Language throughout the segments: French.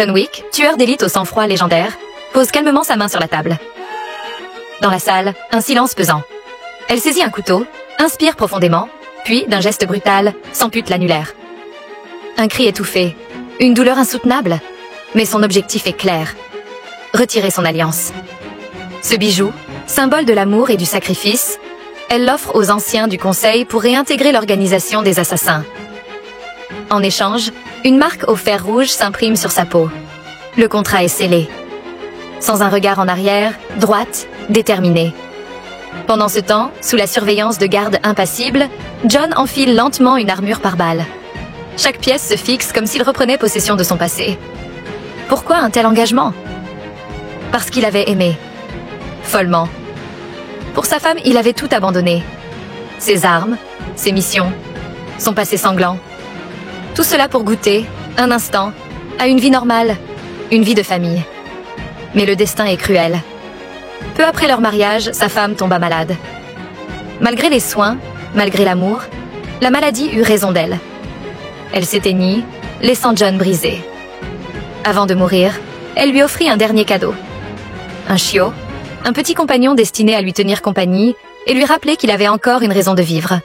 John Wick, tueur d'élite au sang-froid légendaire, pose calmement sa main sur la table. Dans la salle, un silence pesant. Elle saisit un couteau, inspire profondément, puis, d'un geste brutal, s'ampute l'annulaire. Un cri étouffé, une douleur insoutenable, mais son objectif est clair. Retirer son alliance. Ce bijou, symbole de l'amour et du sacrifice, elle l'offre aux anciens du Conseil pour réintégrer l'organisation des assassins. En échange, une marque au fer rouge s'imprime sur sa peau. Le contrat est scellé. Sans un regard en arrière, droite, déterminée. Pendant ce temps, sous la surveillance de gardes impassibles, John enfile lentement une armure par balle. Chaque pièce se fixe comme s'il reprenait possession de son passé. Pourquoi un tel engagement? Parce qu'il avait aimé. Follement. Pour sa femme, il avait tout abandonné. Ses armes, ses missions, son passé sanglant. Tout cela pour goûter, un instant, à une vie normale, une vie de famille. Mais le destin est cruel. Peu après leur mariage, sa femme tomba malade. Malgré les soins, malgré l'amour, la maladie eut raison d'elle. Elle s'éteignit, laissant John brisé. Avant de mourir, elle lui offrit un dernier cadeau. Un chiot, un petit compagnon destiné à lui tenir compagnie et lui rappeler qu'il avait encore une raison de vivre.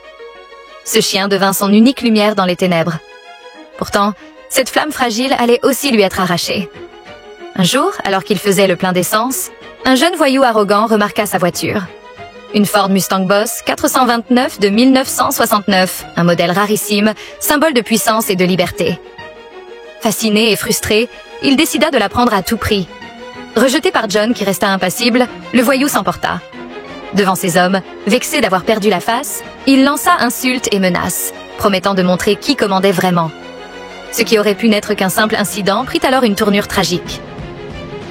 Ce chien devint son unique lumière dans les ténèbres. Pourtant, cette flamme fragile allait aussi lui être arrachée. Un jour, alors qu'il faisait le plein d'essence, un jeune voyou arrogant remarqua sa voiture. Une Ford Mustang Boss 429 de 1969, un modèle rarissime, symbole de puissance et de liberté. Fasciné et frustré, il décida de la prendre à tout prix. Rejeté par John qui resta impassible, le voyou s'emporta. Devant ses hommes, vexé d'avoir perdu la face, il lança insultes et menaces, promettant de montrer qui commandait vraiment. Ce qui aurait pu n'être qu'un simple incident prit alors une tournure tragique.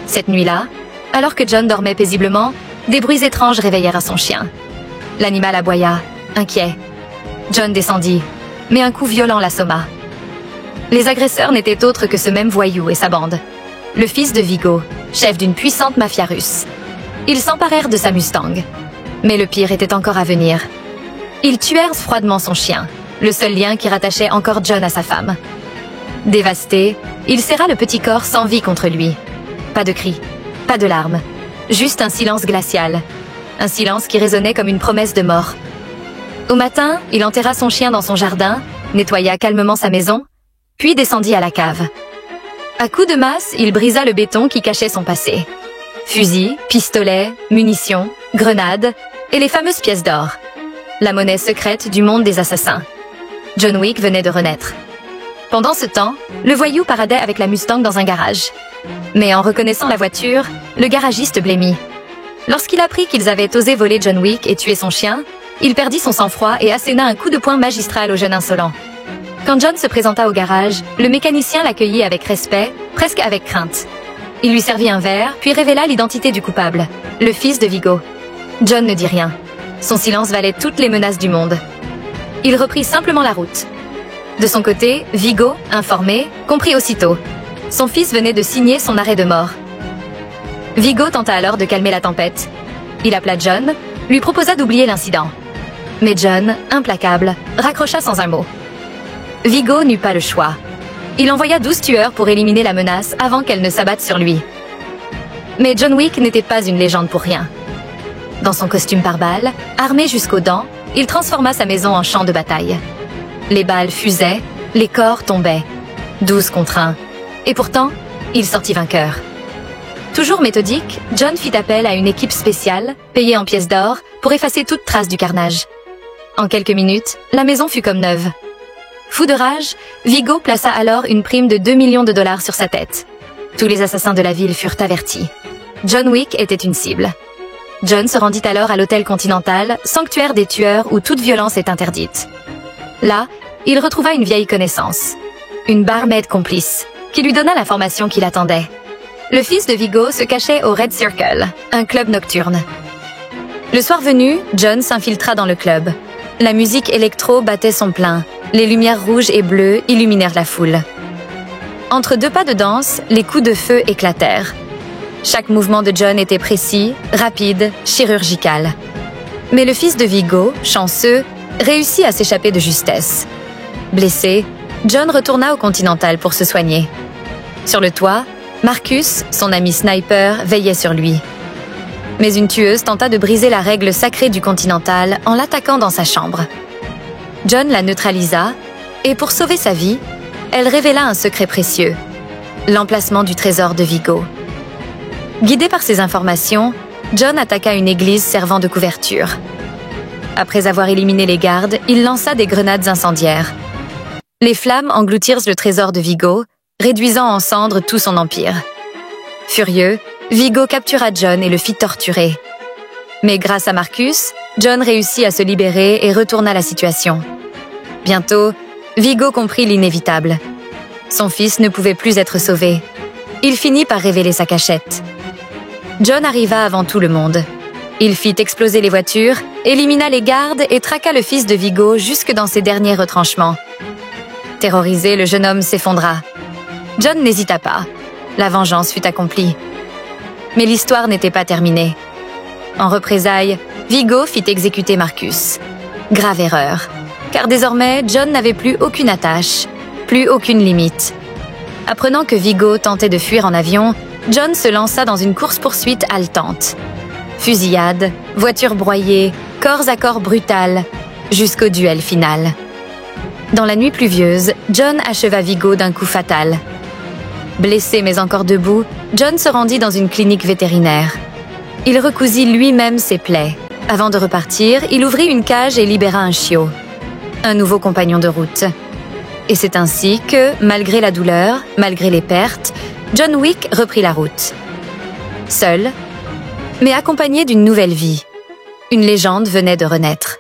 Cette nuit-là, alors que John dormait paisiblement, des bruits étranges réveillèrent son chien. L'animal aboya, inquiet. John descendit, mais un coup violent l'assomma. Les agresseurs n'étaient autres que ce même voyou et sa bande. Le fils de Vigo, chef d'une puissante mafia russe. Ils s'emparèrent de sa Mustang. Mais le pire était encore à venir. Ils tuèrent froidement son chien, le seul lien qui rattachait encore John à sa femme. Dévasté, il serra le petit corps sans vie contre lui. Pas de cris, pas de larmes, juste un silence glacial. Un silence qui résonnait comme une promesse de mort. Au matin, il enterra son chien dans son jardin, nettoya calmement sa maison, puis descendit à la cave. À coups de masse, il brisa le béton qui cachait son passé. Fusils, pistolets, munitions, grenades et les fameuses pièces d'or. La monnaie secrète du monde des assassins. John Wick venait de renaître. Pendant ce temps, le voyou paradait avec la Mustang dans un garage. Mais en reconnaissant la voiture, le garagiste blêmit. Lorsqu'il apprit qu'ils avaient osé voler John Wick et tuer son chien, il perdit son sang-froid et asséna un coup de poing magistral au jeune insolent. Quand John se présenta au garage, le mécanicien l'accueillit avec respect, presque avec crainte. Il lui servit un verre, puis révéla l'identité du coupable, le fils de Vigo. John ne dit rien. Son silence valait toutes les menaces du monde. Il reprit simplement la route. De son côté, Vigo, informé, comprit aussitôt. Son fils venait de signer son arrêt de mort. Vigo tenta alors de calmer la tempête. Il appela John, lui proposa d'oublier l'incident. Mais John, implacable, raccrocha sans un mot. Vigo n'eut pas le choix. Il envoya 12 tueurs pour éliminer la menace avant qu'elle ne s'abatte sur lui. Mais John Wick n'était pas une légende pour rien. Dans son costume par balles, armé jusqu'aux dents, il transforma sa maison en champ de bataille. Les balles fusaient, les corps tombaient. 12 contre 1. Et pourtant, il sortit vainqueur. Toujours méthodique, John fit appel à une équipe spéciale, payée en pièces d'or, pour effacer toute trace du carnage. En quelques minutes, la maison fut comme neuve. Fou de rage, Vigo plaça alors une prime de 2 millions de dollars sur sa tête. Tous les assassins de la ville furent avertis. John Wick était une cible. John se rendit alors à l'hôtel Continental, sanctuaire des tueurs où toute violence est interdite. Là, il retrouva une vieille connaissance. Une barmaid complice, qui lui donna l'information qu'il attendait. Le fils de Vigo se cachait au Red Circle, un club nocturne. Le soir venu, John s'infiltra dans le club. La musique électro battait son plein. Les lumières rouges et bleues illuminèrent la foule. Entre deux pas de danse, les coups de feu éclatèrent. Chaque mouvement de John était précis, rapide, chirurgical. Mais le fils de Vigo, chanceux, réussit à s'échapper de justesse. Blessé, John retourna au Continental pour se soigner. Sur le toit, Marcus, son ami sniper, veillait sur lui. Mais une tueuse tenta de briser la règle sacrée du Continental en l'attaquant dans sa chambre. John la neutralisa et pour sauver sa vie, elle révéla un secret précieux, l'emplacement du trésor de Vigo. Guidé par ces informations, John attaqua une église servant de couverture. Après avoir éliminé les gardes, il lança des grenades incendiaires. Les flammes engloutirent le trésor de Vigo, réduisant en cendres tout son empire. Furieux, Vigo captura John et le fit torturer. Mais grâce à Marcus, John réussit à se libérer et retourna la situation. Bientôt, Vigo comprit l'inévitable. Son fils ne pouvait plus être sauvé. Il finit par révéler sa cachette. John arriva avant tout le monde. Il fit exploser les voitures, élimina les gardes et traqua le fils de Vigo jusque dans ses derniers retranchements. Terrorisé, le jeune homme s'effondra. John n'hésita pas. La vengeance fut accomplie. Mais l'histoire n'était pas terminée. En représailles, Vigo fit exécuter Marcus. Grave erreur, car désormais, John n'avait plus aucune attache, plus aucune limite. Apprenant que Vigo tentait de fuir en avion, John se lança dans une course-poursuite haletante. Fusillade, voitures broyées, corps à corps brutal, jusqu'au duel final. Dans la nuit pluvieuse, John acheva Vigo d'un coup fatal. Blessé mais encore debout, John se rendit dans une clinique vétérinaire. Il recousit lui-même ses plaies. Avant de repartir, il ouvrit une cage et libéra un chiot. Un nouveau compagnon de route. Et c'est ainsi que, malgré la douleur, malgré les pertes, John Wick reprit la route. Seul, mais accompagné d'une nouvelle vie. Une légende venait de renaître.